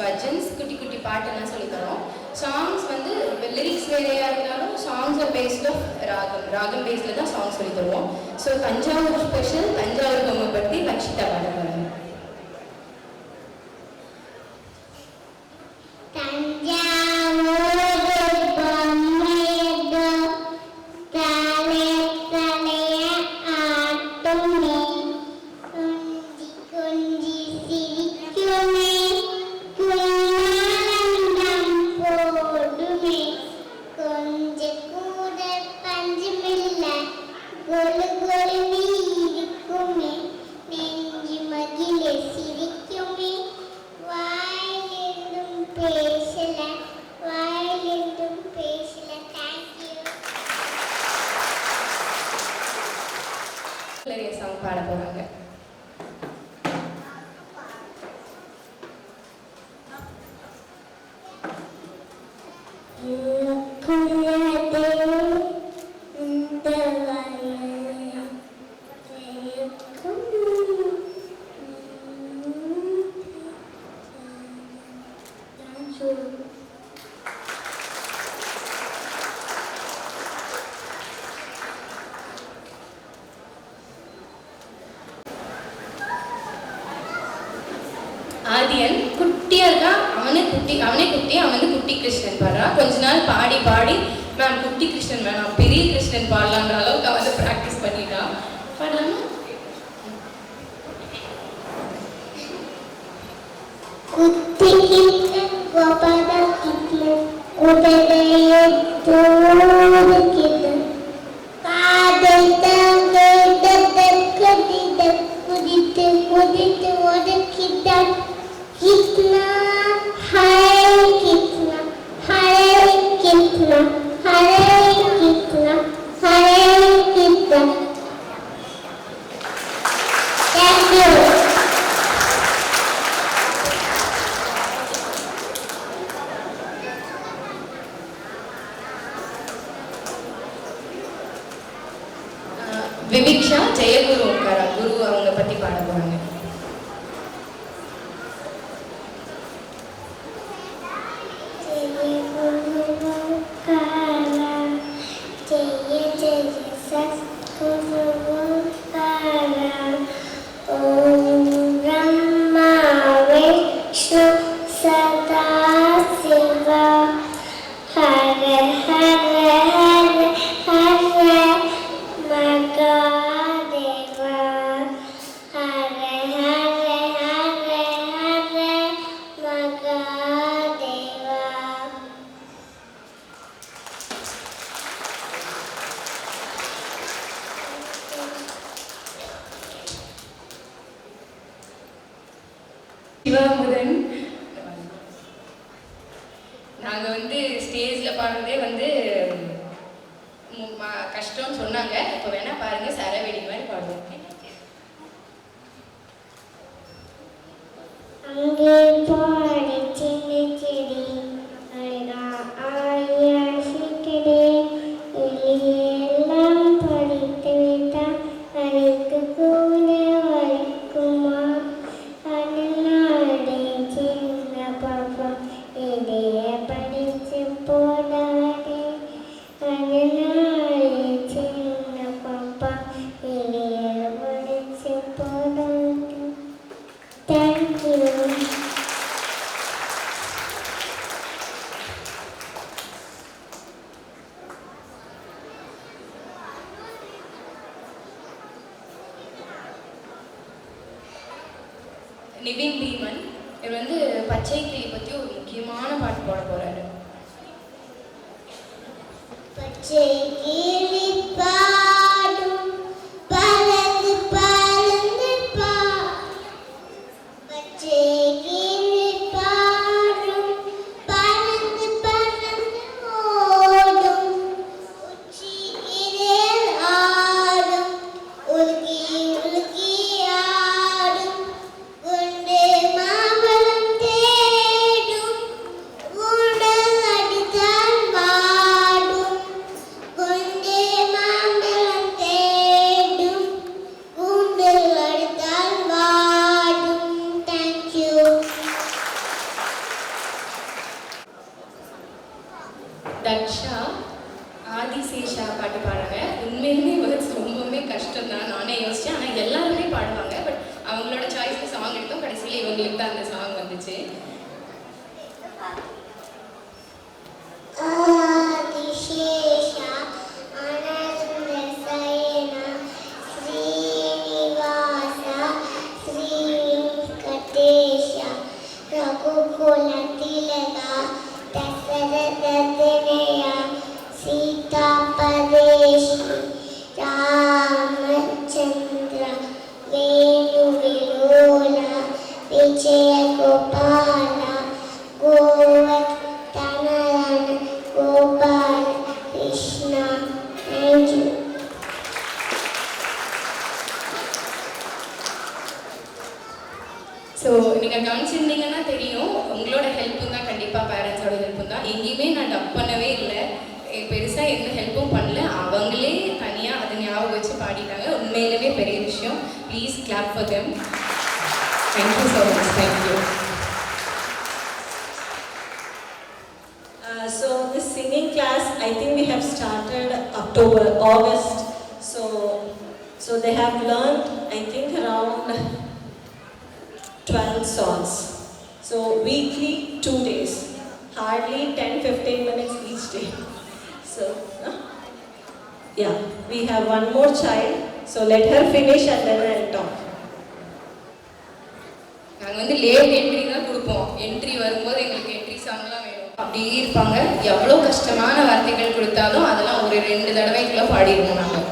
பஜன்ஸ், குட்டி குட்டி பாட்டெல்லாம் சொல்லித்தரோம். சாங்ஸ் வந்து லிரிக்ஸ் வேறையாக இருந்தாலும் சாங்ஸ் பேஸ்ட் ஆஃப் ராகம் பேஸில் தான் சாங்ஸ் சொல்லி தருவோம். ஸோ தஞ்சாவூர் ஸ்பெஷல் தஞ்சாவூர் பொம்மை பற்றி லக்ஷிதா பாடுறாங்க. சாங் பாட போறாங்க. ஆதியன் குட்டியா இருக்கா, அவனே குட்டி அவன் வந்து குட்டி கிருஷ்ணன் பாடுறான். கொஞ்ச நாள் பாடி பாடி மேம் குட்டி கிருஷ்ணன் வேணாம் பெரிய கிருஷ்ணன் பாடலான்ற அளவுக்கு அவன் வந்து ப்ராக்டிஸ் பண்ணிட்டான். பாடலாமா? விவிக்ஷா ஜெயகுரு குரு அவங்க பத்தி பாட போறாங்க. சிவாமுதன், நாங்க வந்து ஸ்டேஜ்ல பாடுறதே வந்து கஷ்டம்னு சொன்னாங்க. இப்போ வேணா பாருங்க, சரவெடி மாதிரி பாடுவோம். அங்கே பாடி சின்ன செடி எல்லாம் படித்து விட்டால் அழைத்து கூட வலிக்குமா அதனாலே சின்ன பாப்பா இதைய படித்து போடாதே அதனாலே சின்ன பாப்பா இதைய படித்து போடாதே. Thank you. நிவின் பீமன் இவர் வந்து பச்சை கிளி பற்றி ஒரு முக்கியமான பாட்டு பாட போறாரு. பச்சை கிளி பாடும் பறந்து பறந்து பச்சை கிளி பாடும் பறந்து பறந்து ஓடும் உச்சியிலே ஆடும் உருகி உருகி ஆடும் குண்டு மாம்பழம் தேடும் உடல் அடித்தால் வாடும் குண்டு ஆக்சுவலி இவங்களுக்கு தான் அந்த சாங் வந்துச்சு. ஆதிசேஷ அனந்த சயன ஸ்ரீனிவாச ஸ்ரீ வெங்கடேஷ ரகுகுல திலக தசரத தனய சீதாபதேஷி ராமச்சந்திர வேணு விலோல விஜய கோபால கோவர்தனன Gopala Krishna. Thank you. So நீங்கள் கவனிச்சிருந்தீங்கன்னா தெரியும், உங்களோட ஹெல்ப்பும் தான், கண்டிப்பாக பேரண்ட்ஸோட ஹெல்ப்பும் தான். எங்கேயுமே நான் டப் பண்ணவே இல்லை, பெருசாக எந்த ஹெல்ப்பும் பண்ணல. அவங்களே தனியாக அதை ஞாபகம் வச்சு பாடிட்டாங்க. உண்மையிலுமே பெரிய விஷயம். Please clap for them. Thank you so much. Thank you. So this singing class, I think we have started August. So they have learned, I think, around 12 songs. So weekly, 2 days, hardly 10-15 minutes each day. So yeah, we have one more child. So let her finish and then I'll talk. நாங்கள் வந்து late entry தான் கொடுப்போம். Entry வரும்போது எங்களுக்கு entry சாங்லாம் வேணும் அப்படி இருப்பாங்க. எவ்வளோ கஷ்டமான வார்த்தைகள் கொடுத்தாலும் அதெல்லாம் ஒரு 2 தடவைக்குள்ளே பாடிடுவோம் நாங்கள்.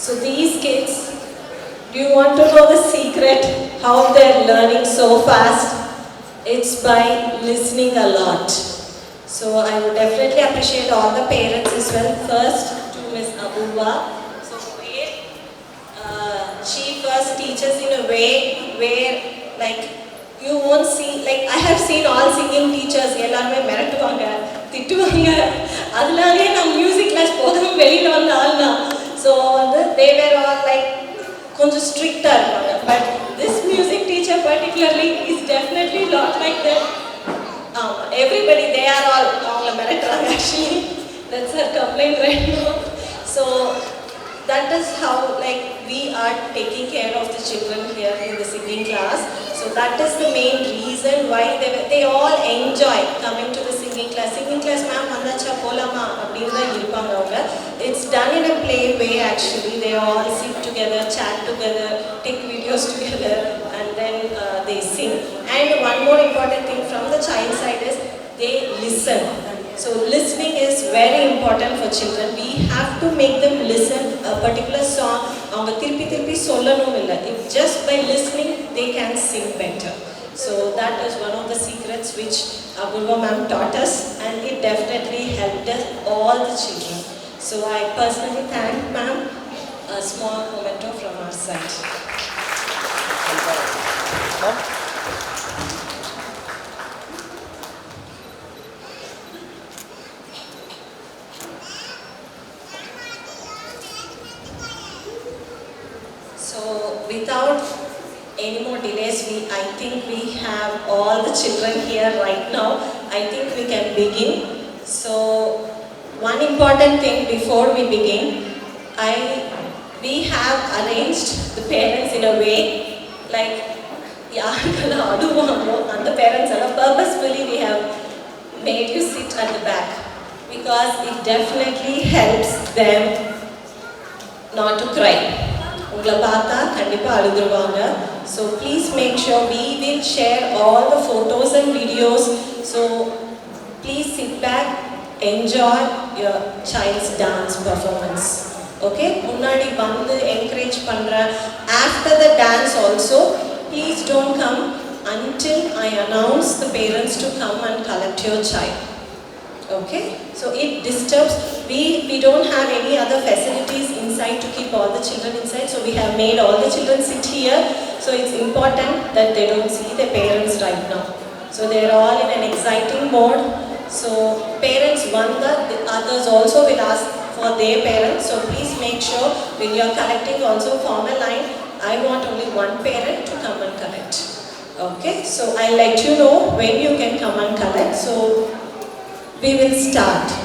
So these kids, do you want to know the secret how they're learning so fast? It's by listening a lot. So I would definitely appreciate all the parents as well. First to Miss Abuba. So where she first teaches in a way where like you won't see, like I have seen all singing teachers எல்லாருமே மிரட்டுவாங்க, திட்டுவாங்க. அதனாலே நான் music class போதும் வெளியில வந்த ஆள் தான். So they were all like கொஞ்சம் ஸ்ட்ரிக்டா இருப்பாங்க. But this music teacher particularly is definitely not like that. Everybody, they are all அவங்கள மிரட்டுறாங்க actually. That's her complaint right now. So that is how like we are taking care of the children here in the singing class. So that is the main reason why they all enjoy coming to the singing class. Singing class ma'am vandacha polama அப்படினு இருப்பாங்க அவங்க. It's done in a play way actually. They all sit together, chat together, take videos together and then they sing. And one more important thing from the child side is they listen. So listening is very important for children. We have to make them listen a particular song. அவங்க திருப்பி திருப்பி சொல்லணும் இல்லை. If just by listening they can sing better. So that is one of the secrets which Apurva ma'am taught us, and it definitely helped us all the children. So I personally thank ma'am. A small memento from our side. So without any more delays, I think we have all the children here right now. I think we can begin. So one important thing before we begin, we have arranged the parents in a way like யாருக்கெல்லாம் அடுவாங்களோ made you sit at the back because it definitely helps them not to cry. உங்களை பார்த்தா கண்டிப்பாக அழுதுருவாங்க. So please make sure we will share all the photos and videos. So please sit back, enjoy your child's dance performance. Okay? முன்னாடி வந்து encourage பண்றேன். After the dance also, please don't come until I announce the parents to come and collect your child. Okay? So it disturbs. We don't have any other facilities inside to keep all the children inside. So we have made all the children sit here. So it's important that they don't see their parents right now. So they're all in an exciting mode. So parents wonder, the others also will ask for their parents. So please make sure when you are collecting also form a line. I want only one parent to come and collect. Okay? So I'll let you know when you can come and collect. So we will start.